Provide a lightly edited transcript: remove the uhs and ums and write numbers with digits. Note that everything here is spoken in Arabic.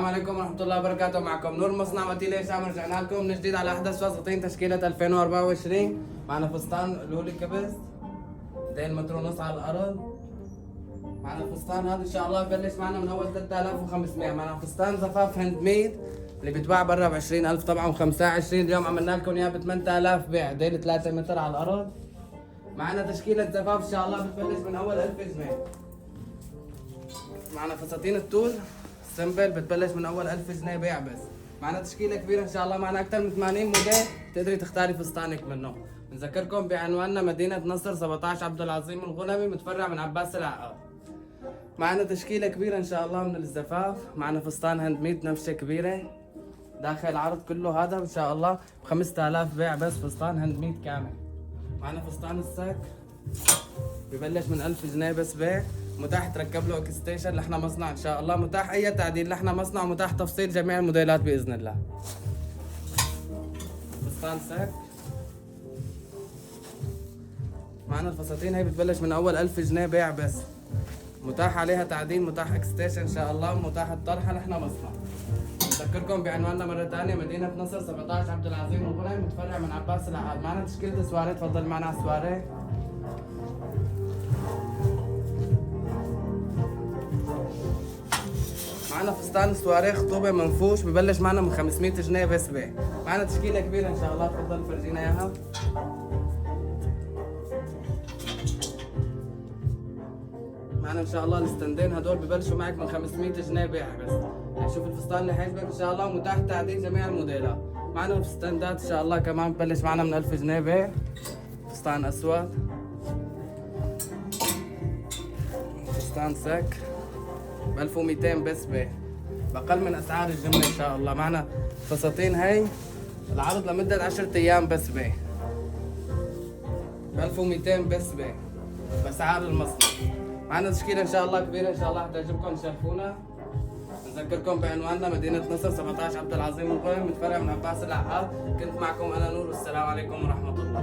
السلام عليكم ورحمة الله وبركاته. معكم نور مصنع وتيلة هشام. رجعنا لكم من جديد على أحدث فساتين تشكيلة 2024. معنا فستان لولي كبس 2 متر ونص على الأرض. معنا الفستان هذا إن شاء الله ببلش معنا من أول 3500. معنا فستان زفاف هاند ميد اللي بيتباع برا ب 20,000 طبعا و25. اليوم عملنا لكم إياه ب 8000 بيع. ديل 3 متر على الأرض. معنا تشكيلة زفاف إن شاء الله بتبلش من أول 1000 جنيه. معنا فساتين الطول سمبل بتبلش من اول 1000 جنيه بيع بس. معنا تشكيله كبيره ان شاء الله، معنا اكثر من 80 موديل تقدري تختاري فستانك منه. بنذكركم بعنواننا مدينه نصر 17 عبد العظيم الغنمي متفرع من عباس العقاد. معنا تشكيله كبيره ان شاء الله من الزفاف. معنا فستان هاند ميد نفشه كبيره داخل العرض كله هذا ان شاء الله ب 5000 بيع بس. فستان هاند ميد كامل. معنا فستان السك ببلش من 1000 جنيه بس بيع. متاح تركب له اكستيشن لحنا مصنع ان شاء الله. متاح اي تعديل لحنا مصنع. متاح تفصيل جميع الموديلات باذن الله. فستان سك. معنا الفساتين هي بتبلش من اول 1000 جنيه بيع بس. متاح عليها تعديل، متاح اكستيشن ان شاء الله، متاح الطرحه لحنا مصنع. بذكركم بعنواننا مره ثانيه مدينه نصر 17 عبد العظيم الغنمي متفرع من عباس العقاد. معنا تشكيله سواريه. تفضل معنا على السواريه. معنا فستان سواريه خطوبه منفوش ببلش معنا من 500 جنيه بس بيع. معنا تشكيله كبيره ان شاء الله. تفضل فرجينا اياها. معنا ان شاء الله الستندين هدول ببلشوا معك من 500 جنيه بيع بس. يعني شوف الفستان اللي حيعجبك ان شاء الله. متاح تعديل جميع الموديلات. معنا الستاندات ان شاء الله كمان ببلش معنا من 1000 جنيه بيع. فستان اسود. فستان سك ب 1200 بس بيع. بأقل من أسعار الجملة إن شاء الله. معنا فساتين هي العرض لمدة 10 أيام بس بيع. ب 1200 بس بيع بأسعار المصنع. معنا تشكيلة إن شاء الله كبيرة إن شاء الله حتعجبكم. شرفونا. نذكركم بعنواننا مدينة نصر 17 عبد العظيم الغنمي متفرع من عباس العقاد. كنت معكم أنا نور والسلام عليكم ورحمة الله.